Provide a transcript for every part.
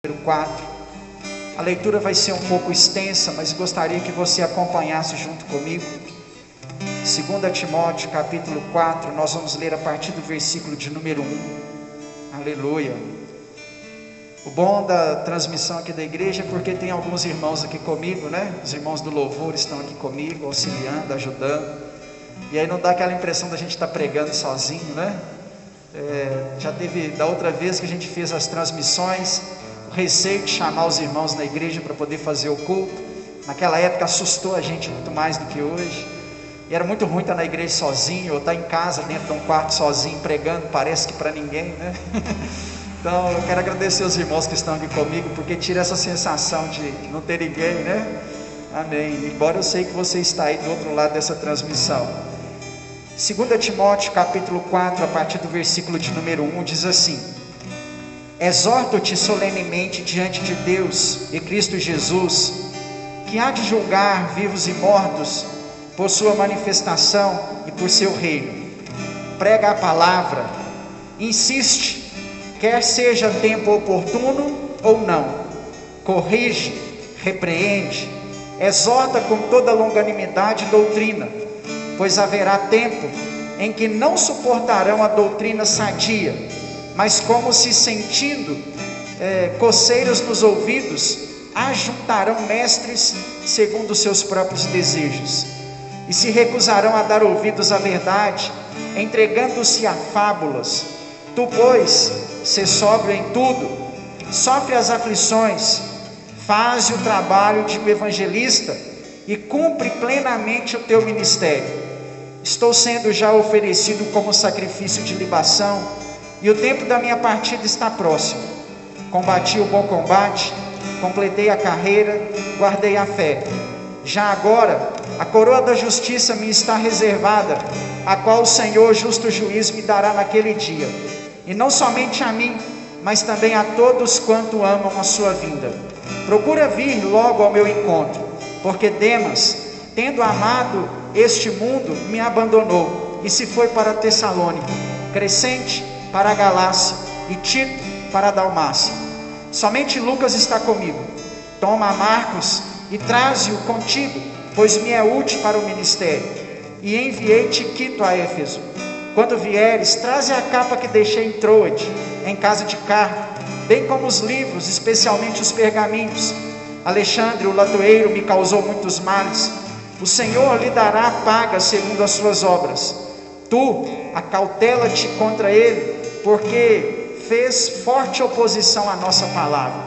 número 4. A leitura vai ser um pouco extensa, mas gostaria que você acompanhasse junto comigo. 2 Timóteo capítulo 4, nós vamos ler a partir do versículo de número 1. Aleluia. O bom da transmissão aqui da igreja é porque tem alguns irmãos aqui comigo, né? Os irmãos do louvor estão aqui comigo, auxiliando, ajudando. E aí não dá aquela impressão da gente estar pregando sozinho, né? Já teve da outra vez que a gente fez as transmissões, o receio de chamar os irmãos na igreja para poder fazer o culto. Naquela época assustou a gente muito mais do que hoje. E era muito ruim estar na igreja sozinho, ou estar em casa dentro de um quarto sozinho pregando, parece que para ninguém, né? Então eu quero agradecer os irmãos que estão aqui comigo, porque tira essa sensação de não ter ninguém, né? Amém. Embora eu sei que você está aí do outro lado dessa transmissão. 2 Timóteo capítulo 4, a partir do versículo de número 1, diz assim: exorto-te solenemente diante de Deus e Cristo Jesus, que há de julgar vivos e mortos por sua manifestação e por seu reino. Prega a palavra, insiste, quer seja tempo oportuno ou não, corrige, repreende, exorta com toda longanimidade e doutrina, pois haverá tempo em que não suportarão a doutrina sadia, mas como se sentindo coceiras nos ouvidos, ajuntarão mestres segundo os seus próprios desejos, e se recusarão a dar ouvidos à verdade, entregando-se a fábulas. Tu, pois, sê sóbrio em tudo, sofre as aflições, faze o trabalho de um evangelista e cumpre plenamente o teu ministério. Estou sendo já oferecido como sacrifício de libação, e o tempo da minha partida está próximo. Combati o bom combate, completei a carreira, guardei a fé. Já agora, a coroa da justiça me está reservada, a qual o Senhor, justo juiz, me dará naquele dia. E não somente a mim, mas também a todos quanto amam a sua vinda. Procura vir logo ao meu encontro, porque Demas, tendo amado este mundo, me abandonou e se foi para Tessalônica, Crescente para a Galácia e Tito para a Dalmácia. Somente Lucas está comigo. Toma Marcos e traze-o contigo, pois me é útil para o ministério. E enviei Tiquito a Éfeso. Quando vieres, traze a capa que deixei em Troade, em casa de Carpo, bem como os livros, especialmente os pergaminhos. Alexandre, o latoeiro, me causou muitos males. O Senhor lhe dará a paga segundo as suas obras. Tu, acautela-te contra ele, porque fez forte oposição à nossa palavra.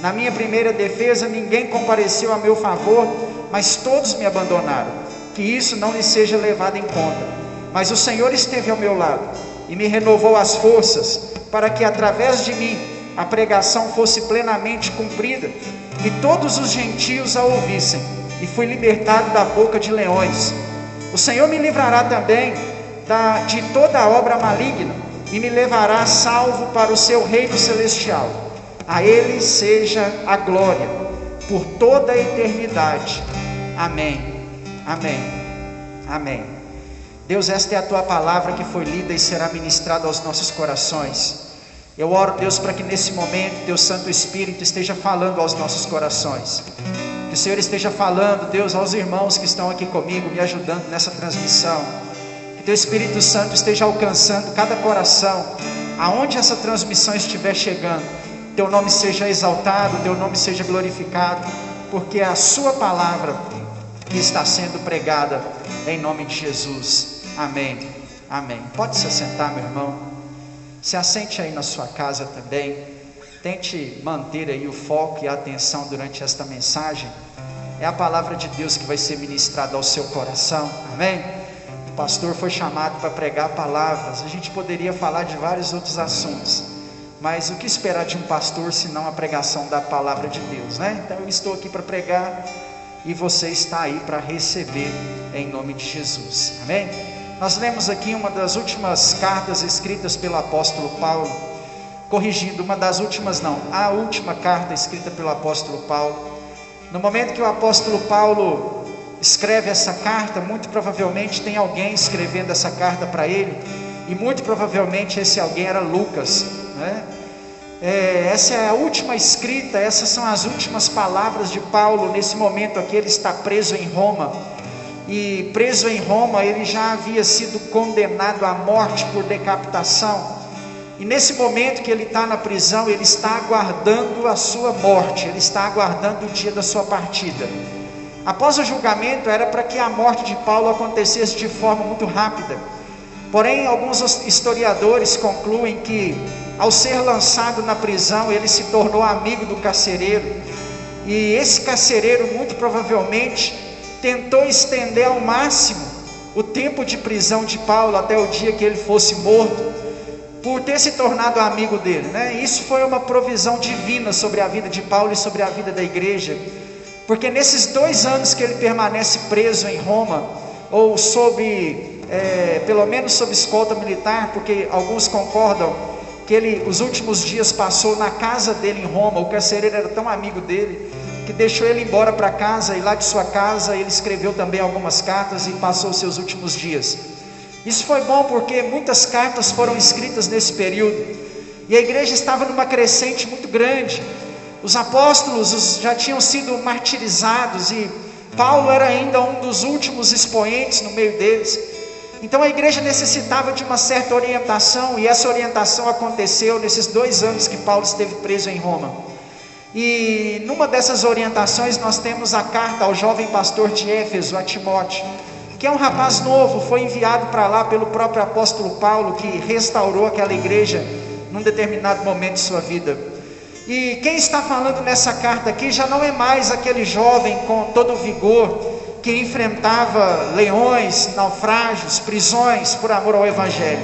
Na minha primeira defesa, ninguém compareceu a meu favor, mas todos me abandonaram. Que isso não lhe seja levado em conta. Mas o Senhor esteve ao meu lado e me renovou as forças, para que através de mim a pregação fosse plenamente cumprida e todos os gentios a ouvissem, e fui libertado da boca de leões. O Senhor me livrará também de toda obra maligna e me levará salvo para o seu reino celestial. A Ele seja a glória por toda a eternidade. Amém, amém, amém. Deus, esta é a Tua palavra que foi lida e será ministrada aos nossos corações. Eu oro, Deus, para que nesse momento Teu Santo Espírito esteja falando aos nossos corações. Que o Senhor esteja falando, Deus, aos irmãos que estão aqui comigo, me ajudando nessa transmissão. Que Teu Espírito Santo esteja alcançando cada coração, aonde essa transmissão estiver chegando. Teu nome seja exaltado, Teu nome seja glorificado, porque é a Sua palavra que está sendo pregada em nome de Jesus. Amém, amém. Pode se assentar, meu irmão. Se assente aí na sua casa também. Tente manter aí o foco e a atenção durante esta mensagem. É a palavra de Deus que vai ser ministrada ao seu coração. Amém? O pastor foi chamado para pregar palavras. A gente poderia falar de vários outros assuntos, mas o que esperar de um pastor se não a pregação da palavra de Deus, né? Então eu estou aqui para pregar e você está aí para receber em nome de Jesus. Amém? Nós lemos aqui uma das últimas cartas escritas pelo apóstolo Paulo, corrigindo, uma das últimas não, a última carta escrita pelo apóstolo Paulo. No momento que o apóstolo Paulo escreve essa carta, muito provavelmente tem alguém escrevendo essa carta para ele, e muito provavelmente esse alguém era Lucas, né? Essa é a última escrita, essas são as últimas palavras de Paulo. Nesse momento aqui ele está preso em Roma, e preso em Roma ele já havia sido condenado à morte por decapitação, e nesse momento que ele está na prisão, ele está aguardando a sua morte, ele está aguardando o dia da sua partida. Após o julgamento era para que a morte de Paulo acontecesse de forma muito rápida, porém alguns historiadores concluem que ao ser lançado na prisão, ele se tornou amigo do carcereiro, e esse carcereiro muito provavelmente tentou estender ao máximo o tempo de prisão de Paulo até o dia que ele fosse morto, por ter se tornado amigo dele, né? Isso foi uma provisão divina sobre a vida de Paulo e sobre a vida da igreja, porque nesses 2 anos que ele permanece preso em Roma, ou pelo menos sob escolta militar, porque alguns concordam que ele os últimos dias passou na casa dele em Roma. O carcereiro era tão amigo dele que deixou ele embora para casa, e lá de sua casa ele escreveu também algumas cartas e passou os seus últimos dias. Isso foi bom porque muitas cartas foram escritas nesse período, e a igreja estava numa crescente muito grande. Os apóstolos já tinham sido martirizados, e Paulo era ainda um dos últimos expoentes no meio deles. Então a igreja necessitava de uma certa orientação, e essa orientação aconteceu nesses 2 anos que Paulo esteve preso em Roma. E numa dessas orientações nós temos a carta ao jovem pastor de Éfeso, a Timóteo, que é um rapaz novo, foi enviado para lá pelo próprio apóstolo Paulo, que restaurou aquela igreja num determinado momento de sua vida. E quem está falando nessa carta aqui já não é mais aquele jovem com todo o vigor que enfrentava leões, naufrágios, prisões por amor ao evangelho.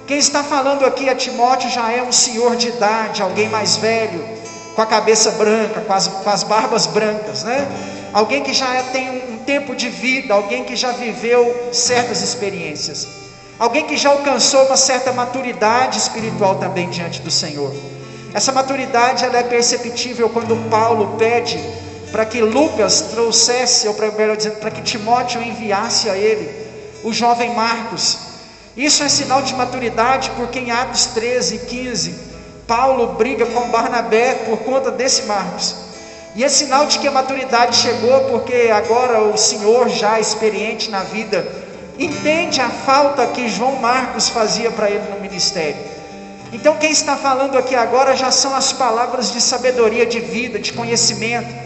Quem está falando aqui a Timóteo já é um senhor de idade, alguém mais velho, com a cabeça branca, com as barbas brancas, né? Alguém que já tem um tempo de vida, alguém que já viveu certas experiências, alguém que já alcançou uma certa maturidade espiritual também diante do Senhor. Essa maturidade ela é perceptível quando Paulo pede para que Lucas trouxesse, ou melhor dizendo, para que Timóteo enviasse a ele o jovem Marcos. Isso é sinal de maturidade, porque em Atos 13 e 15 Paulo briga com Barnabé por conta desse Marcos, e é sinal de que a maturidade chegou, porque agora o Senhor, já experiente na vida, entende a falta que João Marcos fazia para ele no ministério. Então quem está falando aqui agora já são as palavras de sabedoria de vida, de conhecimento,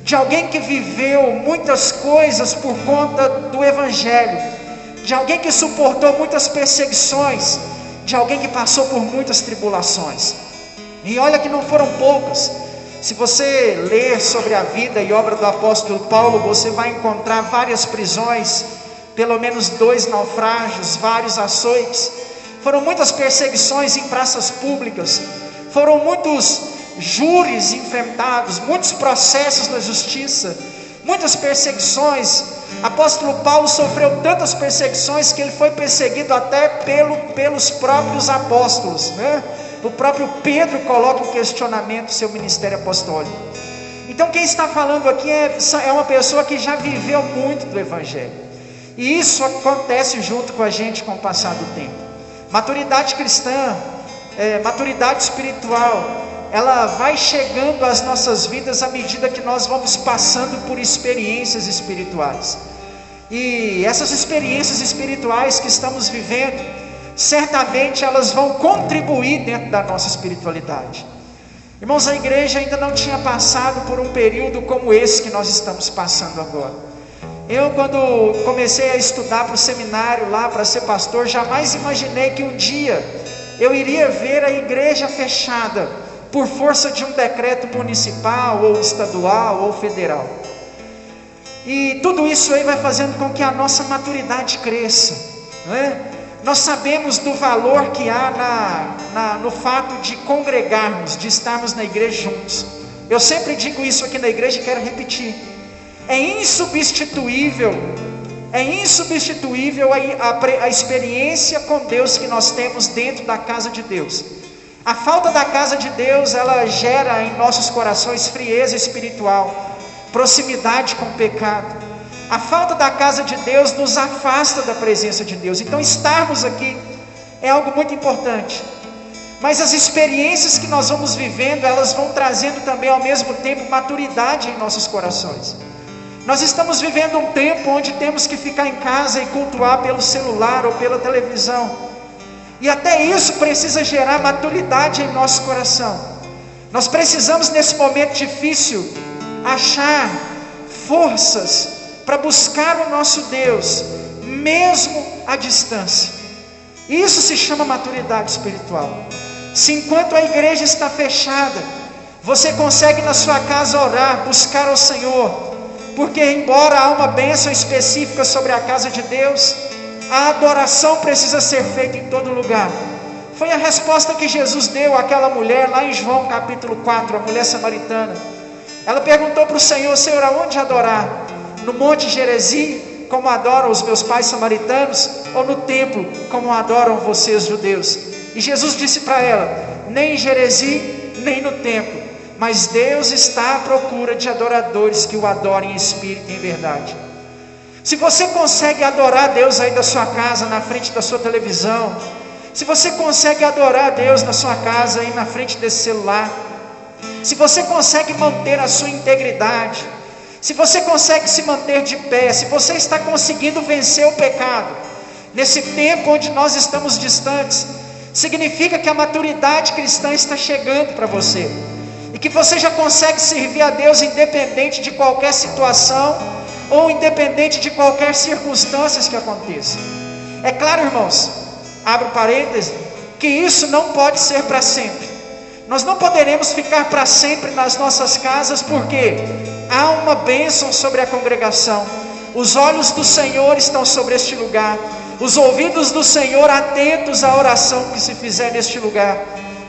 de alguém que viveu muitas coisas por conta do evangelho, de alguém que suportou muitas perseguições, de alguém que passou por muitas tribulações. E olha que não foram poucas. Se você ler sobre a vida e obra do apóstolo Paulo, você vai encontrar várias prisões, pelo menos 2 naufrágios, vários açoites. Foram muitas perseguições em praças públicas, foram muitos júris enfrentados, muitos processos na justiça, muitas perseguições. Apóstolo Paulo sofreu tantas perseguições que ele foi perseguido até pelos próprios apóstolos, né? O próprio Pedro coloca em questionamento seu ministério apostólico. Então quem está falando aqui é uma pessoa que já viveu muito do evangelho, e isso acontece junto com a gente com o passar do tempo. Maturidade cristã, maturidade espiritual, ela vai chegando às nossas vidas à medida que nós vamos passando por experiências espirituais. E essas experiências espirituais que estamos vivendo, certamente elas vão contribuir dentro da nossa espiritualidade. Irmãos, a igreja ainda não tinha passado por um período como esse que nós estamos passando agora. Eu, quando comecei a estudar para o seminário lá, para ser pastor, jamais imaginei que um dia eu iria ver a igreja fechada por força de um decreto municipal, ou estadual, ou federal. E tudo isso aí vai fazendo com que a nossa maturidade cresça, não é? Nós sabemos do valor que há no fato de congregarmos, de estarmos na igreja juntos. Eu sempre digo isso aqui na igreja e quero repetir: é insubstituível a experiência com Deus que nós temos dentro da casa de Deus. A falta da casa de Deus, ela gera em nossos corações frieza espiritual, proximidade com o pecado. A falta da casa de Deus nos afasta da presença de Deus. Então estarmos aqui é algo muito importante. Mas as experiências que nós vamos vivendo, elas vão trazendo também ao mesmo tempo maturidade em nossos corações. Nós estamos vivendo um tempo onde temos que ficar em casa e cultuar pelo celular ou pela televisão. E até isso precisa gerar maturidade em nosso coração. Nós precisamos nesse momento difícil achar forças para buscar o nosso Deus, mesmo à distância. Isso se chama maturidade espiritual. Se enquanto a igreja está fechada, você consegue na sua casa orar, buscar ao Senhor, porque embora há uma bênção específica sobre a casa de Deus, a adoração precisa ser feita em todo lugar. Foi a resposta que Jesus deu àquela mulher lá em João capítulo 4, a mulher samaritana. Ela perguntou para o Senhor: Senhor, aonde adorar? No Monte Gerezim, como adoram os meus pais samaritanos, ou no templo, como adoram vocês judeus? E Jesus disse para ela: nem em Gerezim, nem no templo, mas Deus está à procura de adoradores que o adorem em espírito e em verdade. Se você consegue adorar a Deus aí da sua casa, na frente da sua televisão, se você consegue adorar a Deus na sua casa aí na frente desse celular, se você consegue manter a sua integridade, se você consegue se manter de pé, se você está conseguindo vencer o pecado, nesse tempo onde nós estamos distantes, significa que a maturidade cristã está chegando para você, e que você já consegue servir a Deus independente de qualquer situação, ou independente de qualquer circunstância que aconteça. É claro, irmãos, abro parênteses, que isso não pode ser para sempre. Nós não poderemos ficar para sempre nas nossas casas, porque há uma bênção sobre a congregação. Os olhos do Senhor estão sobre este lugar, os ouvidos do Senhor atentos à oração que se fizer neste lugar.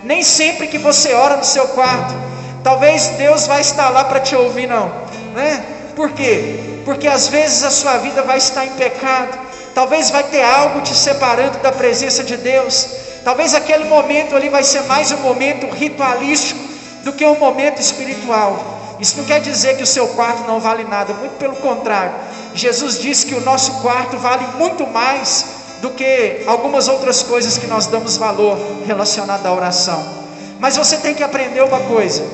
Nem sempre que você ora no seu quarto, talvez Deus vai estar lá para te ouvir, não, né? Por quê? Porque às vezes a sua vida vai estar em pecado, talvez vai ter algo te separando da presença de Deus, talvez aquele momento ali vai ser mais um momento ritualístico do que um momento espiritual. Isso não quer dizer que o seu quarto não vale nada, muito pelo contrário. Jesus disse que o nosso quarto vale muito mais do que algumas outras coisas que nós damos valor relacionado à oração. Mas você tem que aprender uma coisa: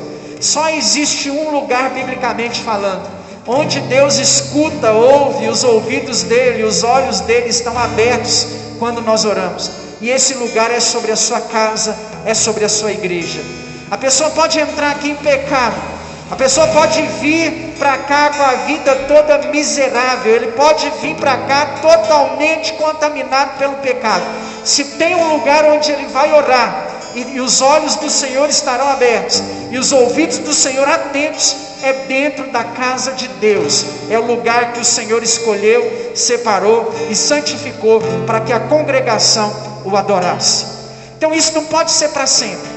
só existe um lugar, biblicamente falando, onde Deus escuta, ouve, os ouvidos dele, os olhos dele estão abertos quando nós oramos. E esse lugar é sobre a sua casa, é sobre a sua igreja. A pessoa pode entrar aqui em pecado, a pessoa pode vir para cá com a vida toda miserável, ele pode vir para cá totalmente contaminado pelo pecado. Se tem um lugar onde ele vai orar, e os olhos do Senhor estarão abertos, e os ouvidos do Senhor atentos, é dentro da casa de Deus. É o lugar que o Senhor escolheu, separou e santificou para que a congregação o adorasse. Então isso não pode ser para sempre.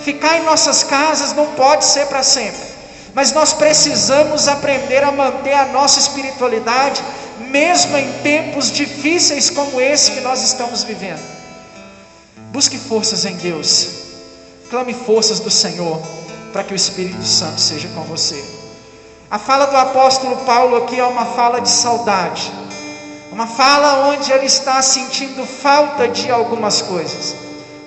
Ficar em nossas casas não pode ser para sempre. Mas nós precisamos aprender a manter a nossa espiritualidade, mesmo em tempos difíceis como esse que nós estamos vivendo. Busque forças em Deus, clame forças do Senhor, para que o Espírito Santo seja com você. A fala do apóstolo Paulo aqui é uma fala de saudade, uma fala onde ele está sentindo falta de algumas coisas.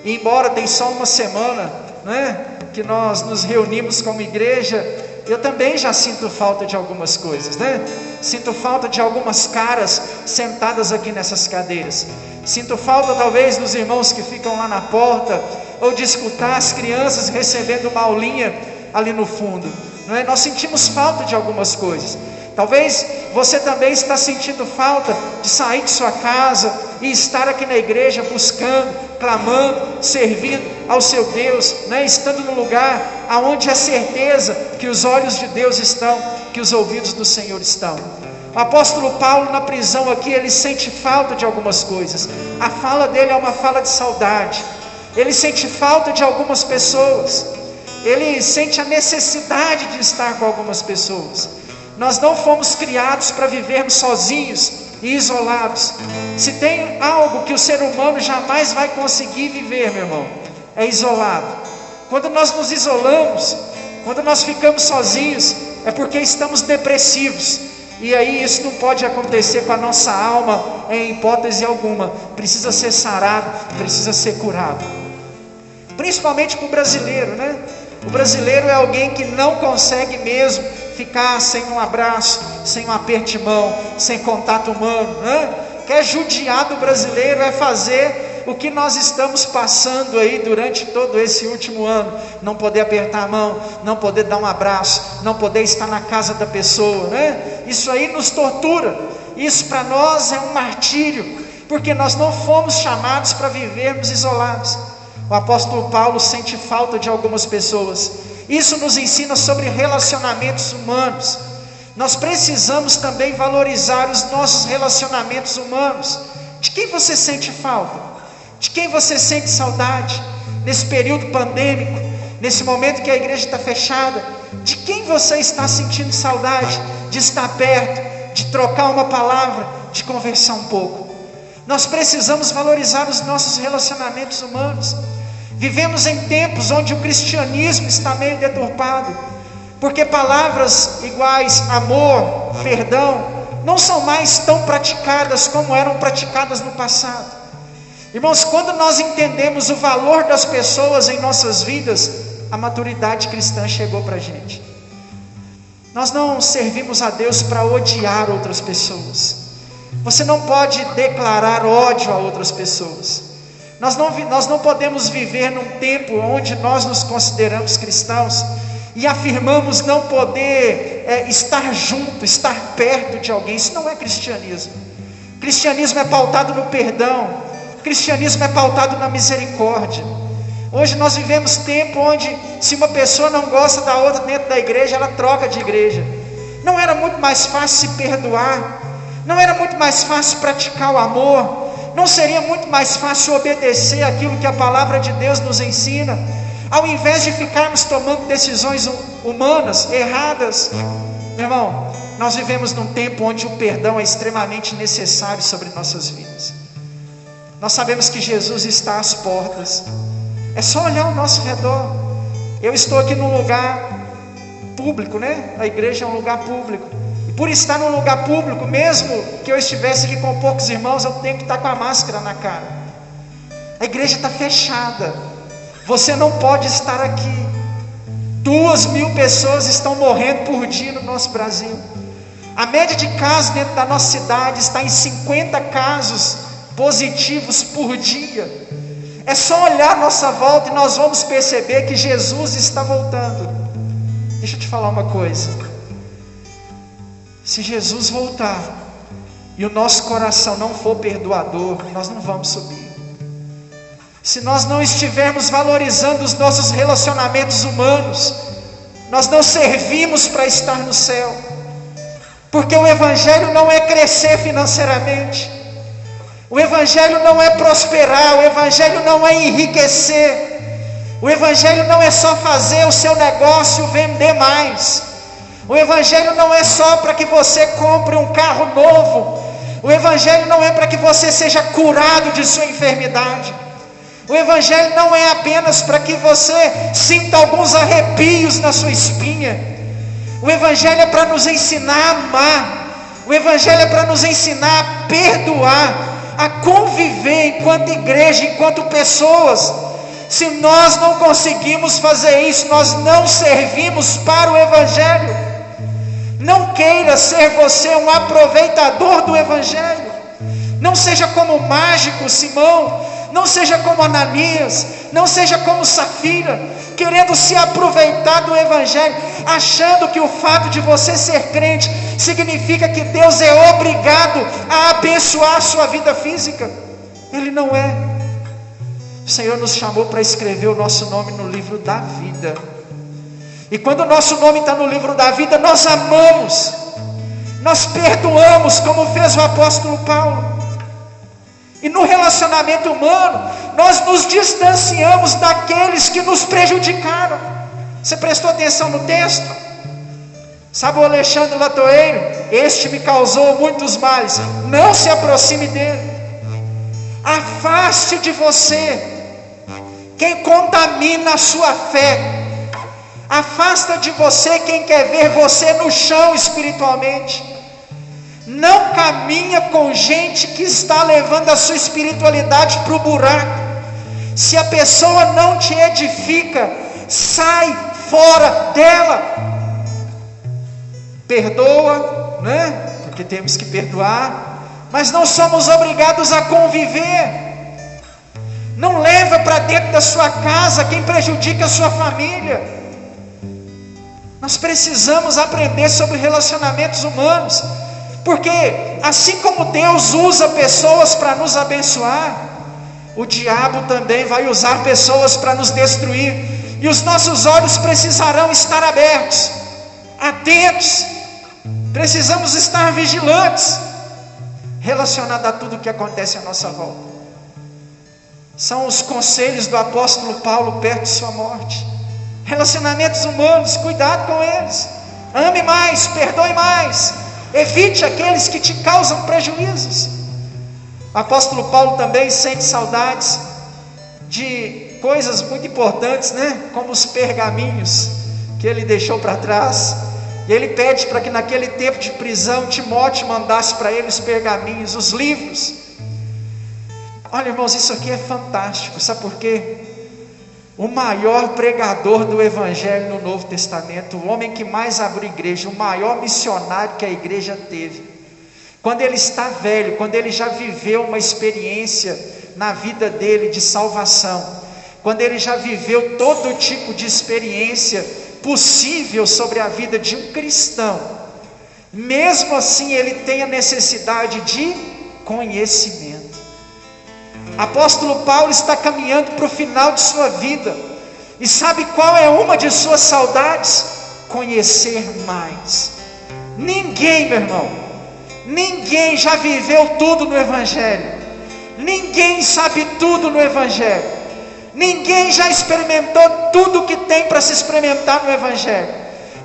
E embora tem só uma semana, né, que nós nos reunimos como igreja, eu também já sinto falta de algumas coisas, né? Sinto falta de algumas caras sentadas aqui nessas cadeiras. Sinto falta talvez dos irmãos que ficam lá na porta, ou de escutar as crianças recebendo uma aulinha ali no fundo, não é? Nós sentimos falta de algumas coisas. Talvez você também está sentindo falta de sair de sua casa e estar aqui na igreja buscando, clamando, servindo ao seu Deus, né? Estando no lugar aonde é certeza que os olhos de Deus estão, que os ouvidos do Senhor estão. O apóstolo Paulo na prisão aqui, ele sente falta de algumas coisas. A fala dele é uma fala de saudade. Ele sente falta de algumas pessoas. Ele sente a necessidade de estar com algumas pessoas. Nós não fomos criados para vivermos sozinhos e isolados. Se tem algo que o ser humano jamais vai conseguir viver, meu irmão, é isolado. Quando nós nos isolamos, quando nós ficamos sozinhos, é porque estamos depressivos. E aí isso não pode acontecer com a nossa alma em hipótese alguma. Precisa ser sarado, precisa ser curado. principalmente para o brasileiro, né? O brasileiro é alguém que não consegue mesmo ficar sem um abraço, sem um aperto de mão, sem contato humano, né? Quer judiar do brasileiro é fazer o que nós estamos passando aí durante todo esse último ano, não poder apertar a mão, não poder dar um abraço, não poder estar na casa da pessoa, né? Isso aí nos tortura, isso para nós é um martírio, porque nós não fomos chamados para vivermos isolados. O apóstolo Paulo sente falta de algumas pessoas. Isso nos ensina sobre relacionamentos humanos. Nós precisamos também valorizar os nossos relacionamentos humanos. De quem você sente falta? De quem você sente saudade? Nesse período pandêmico, nesse momento que a igreja está fechada, de quem você está sentindo saudade? De estar perto, de trocar uma palavra, de conversar um pouco. Nós precisamos valorizar os nossos relacionamentos humanos. Vivemos em tempos onde o cristianismo está meio deturpado, porque palavras iguais amor, perdão, não são mais tão praticadas como eram praticadas no passado. Irmãos, quando nós entendemos o valor das pessoas em nossas vidas, a maturidade cristã chegou para a gente. Nós não servimos a Deus para odiar outras pessoas. Você não pode declarar ódio a outras pessoas. Nós não podemos viver num tempo onde nós nos consideramos cristãos e afirmamos não poder estar junto, estar perto de alguém. Isso não é cristianismo. Cristianismo é pautado no perdão. Cristianismo é pautado na misericórdia. Hoje nós vivemos tempo onde, se uma pessoa não gosta da outra dentro da igreja, ela troca de igreja. Não era muito mais fácil se perdoar? Não era muito mais fácil praticar o amor? Não seria muito mais fácil obedecer aquilo que a palavra de Deus nos ensina, ao invés de ficarmos tomando decisões humanas, erradas? Meu irmão, nós vivemos num tempo onde o perdão é extremamente necessário sobre nossas vidas. Nós sabemos que Jesus está às portas. É só olhar ao nosso redor. Eu estou aqui num lugar público, né? A igreja é um lugar público. Por estar num lugar público, mesmo que eu estivesse aqui com poucos irmãos, eu tenho que estar com a máscara na cara. A igreja está fechada. Você não pode estar aqui. 2.000 pessoas estão morrendo por dia no nosso Brasil. A média de casos dentro da nossa cidade está em 50 casos positivos por dia. É só olhar à nossa volta e nós vamos perceber que Jesus está voltando. Deixa eu te falar uma coisa. Se Jesus voltar e o nosso coração não for perdoador, nós não vamos subir. Se nós não estivermos valorizando os nossos relacionamentos humanos, nós não servimos para estar no céu. Porque o evangelho não é crescer financeiramente, o evangelho não é prosperar, o evangelho não é enriquecer, o evangelho não é só fazer o seu negócio vender mais. O evangelho não é só para que você compre um carro novo. O evangelho não é para que você seja curado de sua enfermidade. O evangelho não é apenas para que você sinta alguns arrepios na sua espinha. O evangelho é para nos ensinar a amar. O evangelho é para nos ensinar a perdoar, a conviver enquanto igreja, enquanto pessoas. Se nós não conseguimos fazer isso, nós não servimos para o evangelho. Não queira ser você um aproveitador do evangelho. Não seja como o mágico Simão, não seja como Ananias, não seja como Safira, querendo se aproveitar do evangelho, achando que o fato de você ser crente significa que Deus é obrigado a abençoar a sua vida física. Ele não é. O Senhor nos chamou para escrever o nosso nome no livro da vida. E quando o nosso nome está no livro da vida, nós amamos, nós perdoamos, como fez o apóstolo Paulo. E no relacionamento humano, nós nos distanciamos daqueles que nos prejudicaram. Você prestou atenção no texto? Sabe o Alexandre Latoeiro? Este me causou muitos males. Não se aproxime dele. Afaste de você quem contamina a sua fé. Afasta de você quem quer ver você no chão espiritualmente. Não caminha com gente que está levando a sua espiritualidade para o buraco. Se a pessoa não te edifica, sai fora dela. Perdoa, né? Porque temos que perdoar, mas não somos obrigados a conviver. Não leva para dentro da sua casa quem prejudica a sua família. Nós precisamos aprender sobre relacionamentos humanos, porque assim como Deus usa pessoas para nos abençoar, o diabo também vai usar pessoas para nos destruir, e os nossos olhos precisarão estar abertos, atentos, precisamos estar vigilantes, relacionado a tudo que acontece à nossa volta. São os conselhos do apóstolo Paulo perto de sua morte. Relacionamentos humanos, cuidado com eles, ame mais, perdoe mais, evite aqueles que te causam prejuízos. O apóstolo Paulo também sente saudades de coisas muito importantes, né? Como os pergaminhos que ele deixou para trás, e ele pede para que naquele tempo de prisão Timóteo mandasse para ele os pergaminhos, os livros. Olha, irmãos, isso aqui é fantástico, sabe por quê? O maior pregador do Evangelho no Novo Testamento, o homem que mais abriu igreja, o maior missionário que a igreja teve, quando ele está velho, quando ele já viveu uma experiência na vida dele de salvação, quando ele já viveu todo tipo de experiência possível sobre a vida de um cristão, mesmo assim ele tem a necessidade de conhecimento. Apóstolo Paulo está caminhando para o final de sua vida, e sabe qual é uma de suas saudades? Conhecer mais. Ninguém, meu irmão, ninguém já viveu tudo no Evangelho, ninguém sabe tudo no Evangelho, ninguém já experimentou tudo que tem para se experimentar no Evangelho.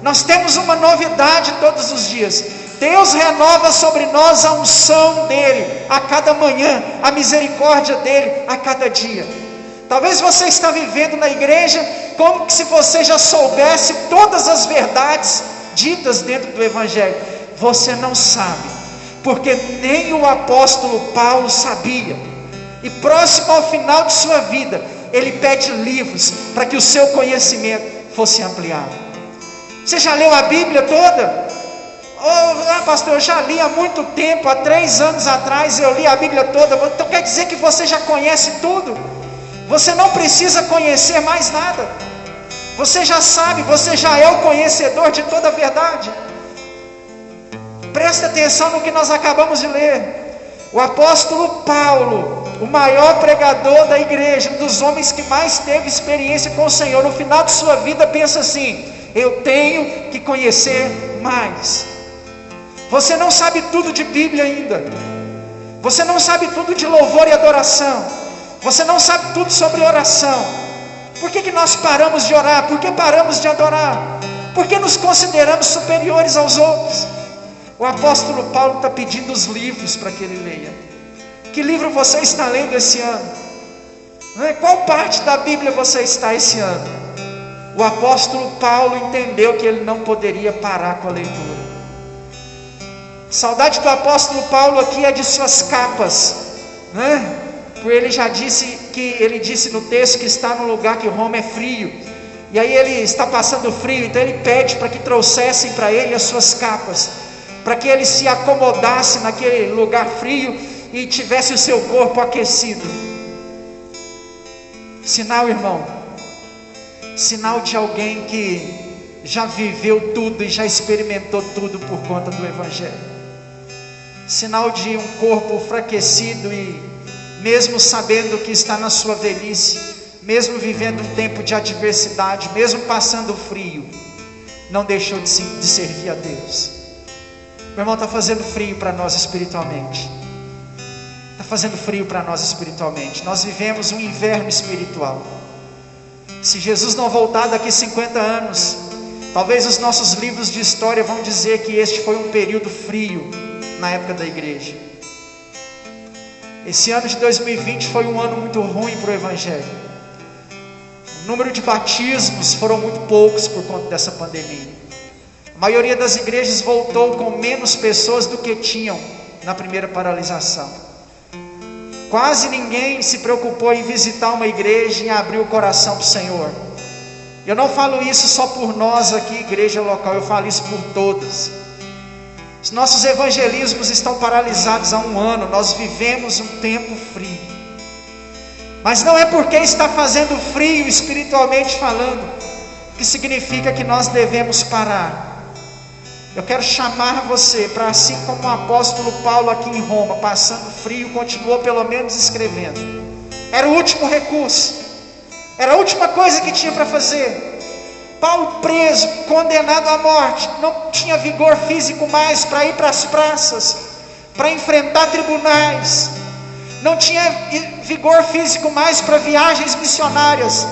Nós temos uma novidade todos os dias. Deus renova sobre nós a unção dele a cada manhã, a misericórdia dele a cada dia. Talvez você está vivendo na igreja como se você já soubesse todas as verdades ditas dentro do Evangelho. Você não sabe, porque nem o apóstolo Paulo sabia. E próximo ao final de sua vida, ele pede livros para que o seu conhecimento fosse ampliado. Você já leu a Bíblia toda? Pastor, eu já li há muito tempo, há 3 anos atrás eu li a Bíblia toda. Então quer dizer que você já conhece tudo? Você não precisa conhecer mais nada. Você já sabe, você já é o conhecedor de toda a verdade. Presta atenção no que nós acabamos de ler. O apóstolo Paulo, o maior pregador da igreja, um dos homens que mais teve experiência com o Senhor, no final de sua vida pensa assim: eu tenho que conhecer mais. Você não sabe tudo de Bíblia ainda, você não sabe tudo de louvor e adoração, você não sabe tudo sobre oração. Por que nós paramos de orar? Por que paramos de adorar? Por que nos consideramos superiores aos outros? O apóstolo Paulo está pedindo os livros para que ele leia. Que livro você está lendo esse ano? Qual parte da Bíblia você está esse ano? O apóstolo Paulo entendeu que ele não poderia parar com a leitura. Saudade do apóstolo Paulo aqui é de suas capas, né? Porque ele já disse ele disse no texto que está num lugar que Roma é frio, e aí ele está passando frio, então ele pede para que trouxessem para ele as suas capas, para que ele se acomodasse naquele lugar frio e tivesse o seu corpo aquecido. Sinal, irmão, sinal de alguém que já viveu tudo e já experimentou tudo por conta do Evangelho. Sinal de um corpo enfraquecido e mesmo sabendo que está na sua velhice, mesmo vivendo um tempo de adversidade, mesmo passando frio, não deixou de servir a Deus. Meu irmão, está fazendo frio para nós espiritualmente. Está fazendo frio para nós espiritualmente. Nós vivemos um inverno espiritual. Se Jesus não voltar daqui 50 anos, talvez os nossos livros de história vão dizer que este foi um período frio na época da igreja. Esse ano de 2020 foi um ano muito ruim para o Evangelho. O número de batismos foram muito poucos por conta dessa pandemia. A maioria das igrejas voltou com menos pessoas do que tinham na primeira paralisação. quase ninguém se preocupou em visitar uma igreja e abrir o coração para o Senhor. Eu não falo isso só por nós aqui, igreja local, eu falo isso por todas. Os nossos evangelismos estão paralisados há 1 ano, nós vivemos um tempo frio. Mas não é porque está fazendo frio espiritualmente falando, que significa que nós devemos parar. Eu quero chamar você para, assim como o apóstolo Paulo aqui em Roma, passando frio, continuou pelo menos escrevendo. Era o último recurso, era a última coisa que tinha para fazer. Paulo preso, condenado à morte, não tinha vigor físico mais para ir para as praças, para enfrentar tribunais, não tinha vigor físico mais para viagens missionárias,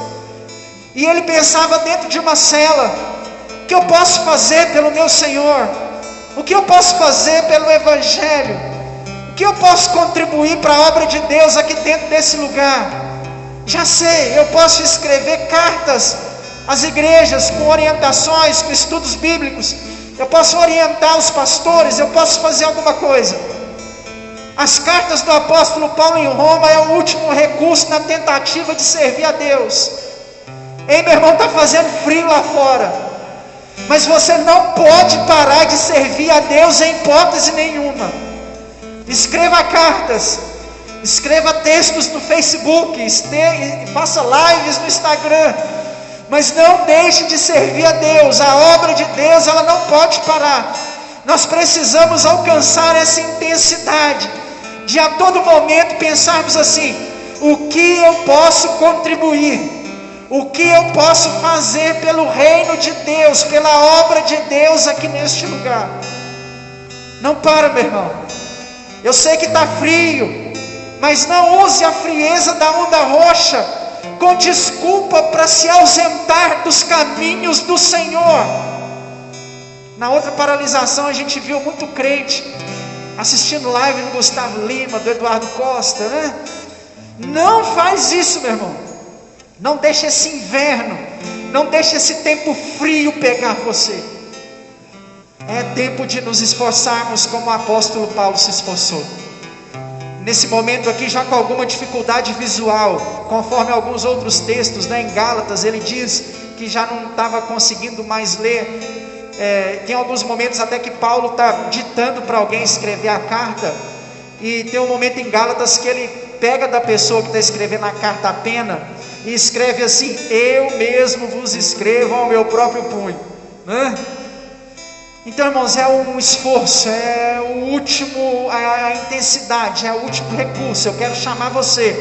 e ele pensava dentro de uma cela: o que eu posso fazer pelo meu Senhor? O que eu posso fazer pelo Evangelho? O que eu posso contribuir para a obra de Deus aqui dentro desse lugar? Já sei, eu posso escrever cartas às igrejas com orientações, com estudos bíblicos, eu posso orientar os pastores, eu posso fazer alguma coisa. As cartas do apóstolo Paulo em Roma é o último recurso na tentativa de servir a Deus. Ei, meu irmão, está fazendo frio lá fora, mas você não pode parar de servir a Deus em hipótese nenhuma. Escreva cartas, escreva textos no Facebook, faça lives no Instagram, mas não deixe de servir a Deus. A obra de Deus, ela não pode parar. Nós precisamos alcançar essa intensidade de a todo momento pensarmos assim: o que eu posso contribuir? O que eu posso fazer pelo reino de Deus, pela obra de Deus aqui neste lugar? Não para, meu irmão. Eu sei que está frio, mas não use a frieza da onda roxa com desculpa para se ausentar dos caminhos do Senhor. Na outra paralisação a gente viu muito crente assistindo live do Gustavo Lima, do Eduardo Costa, né? Não faz isso, meu irmão. Não deixe esse inverno, não deixe esse tempo frio pegar você. É tempo de nos esforçarmos como o apóstolo Paulo se esforçou. Nesse momento aqui, já com alguma dificuldade visual, conforme alguns outros textos, né, em Gálatas, ele diz que já não estava conseguindo mais ler. Tem alguns momentos até que Paulo está ditando para alguém escrever a carta, e tem um momento em Gálatas que ele pega da pessoa que está escrevendo a carta a pena e escreve assim: eu mesmo vos escrevo ao meu próprio punho, né? Então, irmãos, é um esforço, é o último, a intensidade, é o último recurso. Eu quero chamar você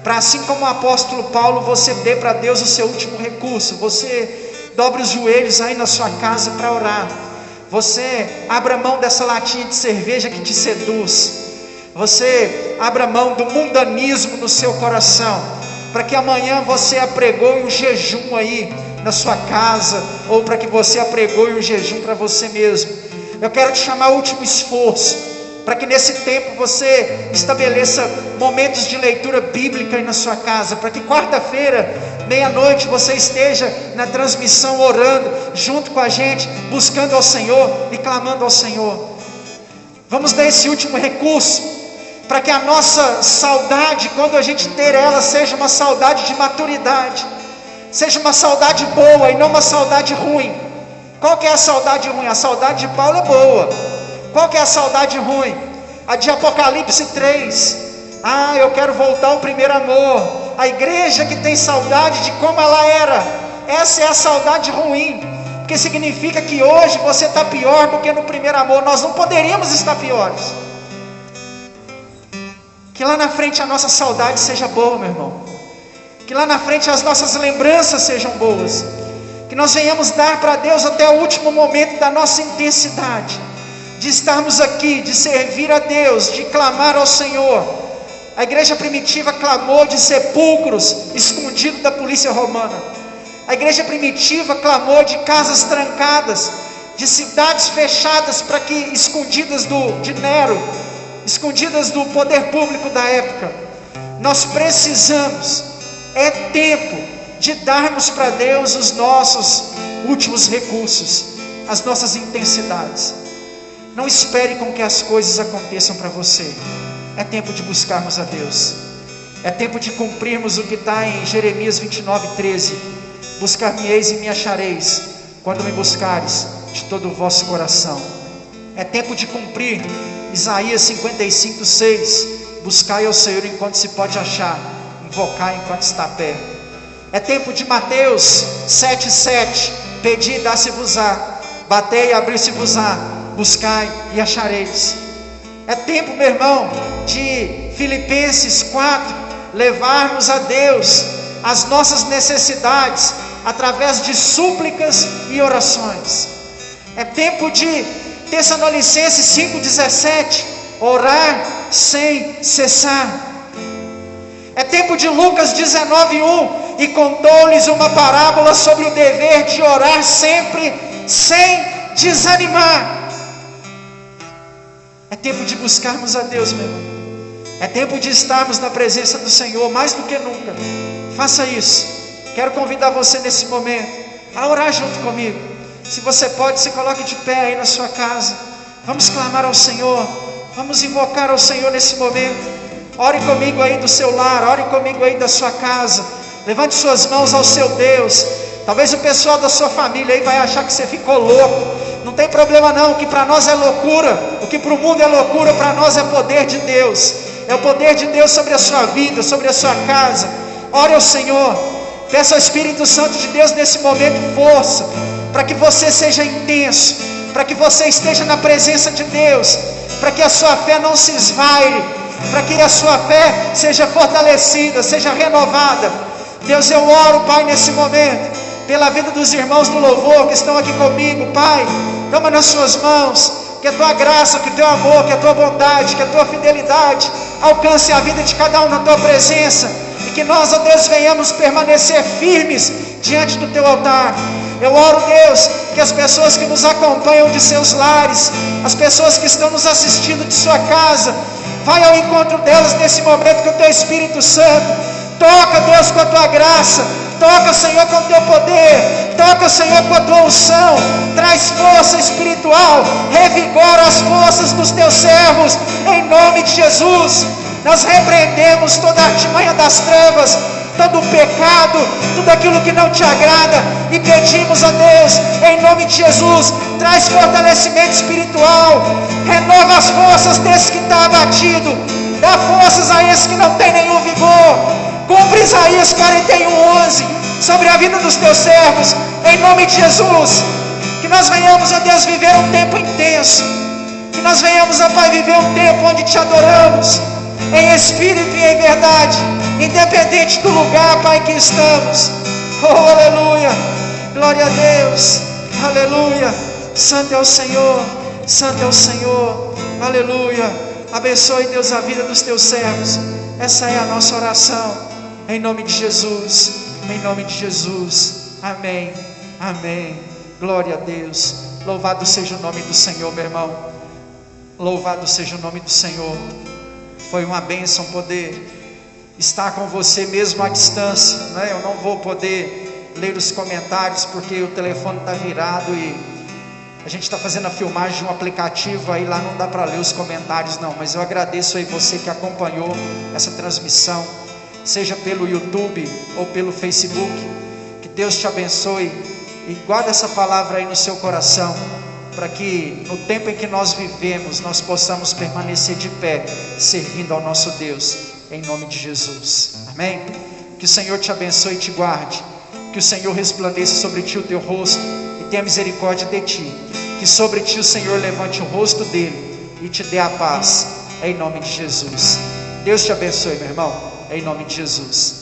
para, assim como o apóstolo Paulo, você dê para Deus o seu último recurso. Você dobre os joelhos aí na sua casa para orar. Você abra mão dessa latinha de cerveja que te seduz. Você abra mão do mundanismo no seu coração, para que amanhã você apregoe um jejum aí na sua casa, ou para que você apregoe um jejum para você mesmo. Eu quero te chamar ao último esforço, para que nesse tempo você estabeleça momentos de leitura bíblica aí na sua casa, para que quarta-feira, meia-noite, você esteja na transmissão orando junto com a gente, buscando ao Senhor e clamando ao Senhor. Vamos dar esse último recurso, para que a nossa saudade, quando a gente ter ela, seja uma saudade de maturidade, seja uma saudade boa e não uma saudade ruim. Qual que é a saudade ruim? A saudade de Paulo é boa. Qual que é a saudade ruim? A de Apocalipse 3. Eu quero voltar ao primeiro amor. A igreja que tem saudade de como ela era, essa é a saudade ruim, porque significa que hoje você está pior do que no primeiro amor. Nós não poderíamos estar piores. Que lá na frente a nossa saudade seja boa, meu irmão. Que lá na frente as nossas lembranças sejam boas. Que nós venhamos dar para Deus até o último momento da nossa intensidade, de estarmos aqui, de servir a Deus, de clamar ao Senhor. A igreja primitiva clamou de sepulcros escondidos da polícia romana. A igreja primitiva clamou de casas trancadas, de cidades fechadas, para que escondidas de Nero, escondidas do poder público da época. Nós precisamos, é tempo de darmos para Deus os nossos últimos recursos, as nossas intensidades. Não espere com que as coisas aconteçam para você. É tempo de buscarmos a Deus. É tempo de cumprirmos o que está em Jeremias 29:13. Buscar-me-eis e me achareis, quando me buscares de todo o vosso coração. É tempo de cumprir Isaías 55:6. Buscai ao Senhor enquanto se pode achar, invocai enquanto está perto. É tempo de Mateus 7:7. Pedi e dá-se-vos-á, batei e abrir-se-vos-á, buscai e achareis. É tempo, meu irmão, de Filipenses 4, levarmos a Deus as nossas necessidades através de súplicas e orações. É tempo de Tessalonicenses 5:17, orar sem cessar. É tempo de Lucas 19:1, e contou-lhes uma parábola sobre o dever de orar sempre sem desanimar. É tempo de buscarmos a Deus, meu irmão. É tempo de estarmos na presença do Senhor mais do que nunca. Faça isso. Quero convidar você nesse momento a orar junto comigo. Se você pode, se coloque de pé aí na sua casa. Vamos clamar ao Senhor. Vamos invocar ao Senhor nesse momento. Ore comigo aí do seu lar. Ore comigo aí da sua casa. Levante suas mãos ao seu Deus. Talvez o pessoal da sua família aí vai achar que você ficou louco. Não tem problema não. O que para nós é loucura, o que para o mundo é loucura, para nós é poder de Deus. É o poder de Deus sobre a sua vida, sobre a sua casa. Ore ao Senhor. Peça ao Espírito Santo de Deus nesse momento força, para que você seja intenso, para que você esteja na presença de Deus, para que a sua fé não se esvaire, para que a sua fé seja fortalecida, seja renovada. Deus, eu oro, Pai, nesse momento, pela vida dos irmãos do louvor que estão aqui comigo, Pai. Toma nas suas mãos, que a tua graça, que o teu amor, que a tua bondade, que a tua fidelidade alcance a vida de cada um na tua presença, e que nós, ó Deus, venhamos permanecer firmes diante do teu altar. Eu oro, Deus, que as pessoas que nos acompanham de seus lares, as pessoas que estão nos assistindo de sua casa, vai ao encontro delas nesse momento com o teu Espírito Santo. Toca, Deus, com a tua graça. Toca, Senhor, com o teu poder. Toca, Senhor, com a tua unção. Traz força espiritual. Revigora as forças dos teus servos, em nome de Jesus. Nós repreendemos toda a artimanha das trevas, todo o pecado, tudo aquilo que não te agrada, e pedimos a Deus, em nome de Jesus, traz fortalecimento espiritual. Renova as forças desse que está abatido. Dá forças a esse que não tem nenhum vigor. Cumpre Isaías 41:11 sobre a vida dos teus servos, em nome de Jesus. Que nós venhamos, ó Deus, viver um tempo intenso. Que nós venhamos, ó Pai, viver um tempo onde te adoramos, em espírito e em verdade, independente do lugar, Pai, que estamos. Oh, aleluia, glória a Deus, aleluia. Santo é o Senhor, santo é o Senhor, aleluia. Abençoe, Deus, a vida dos teus servos. Essa é a nossa oração, em nome de Jesus, em nome de Jesus, amém, amém, glória a Deus. Louvado seja o nome do Senhor, meu irmão, louvado seja o nome do Senhor. Foi uma bênção poder estar com você mesmo à distância, né? Eu não vou poder ler os comentários porque o telefone está virado e a gente está fazendo a filmagem de um aplicativo, aí lá não dá para ler os comentários não, mas eu agradeço aí você que acompanhou essa transmissão, seja pelo YouTube ou pelo Facebook. Que Deus te abençoe e guarda essa palavra aí no seu coração, para que no tempo em que nós vivemos, nós possamos permanecer de pé, servindo ao nosso Deus, em nome de Jesus, amém? Que o Senhor te abençoe e te guarde, que o Senhor resplandeça sobre ti o teu rosto e tenha misericórdia de ti, que sobre ti o Senhor levante o rosto dele e te dê a paz, em nome de Jesus. Deus te abençoe, meu irmão, em nome de Jesus.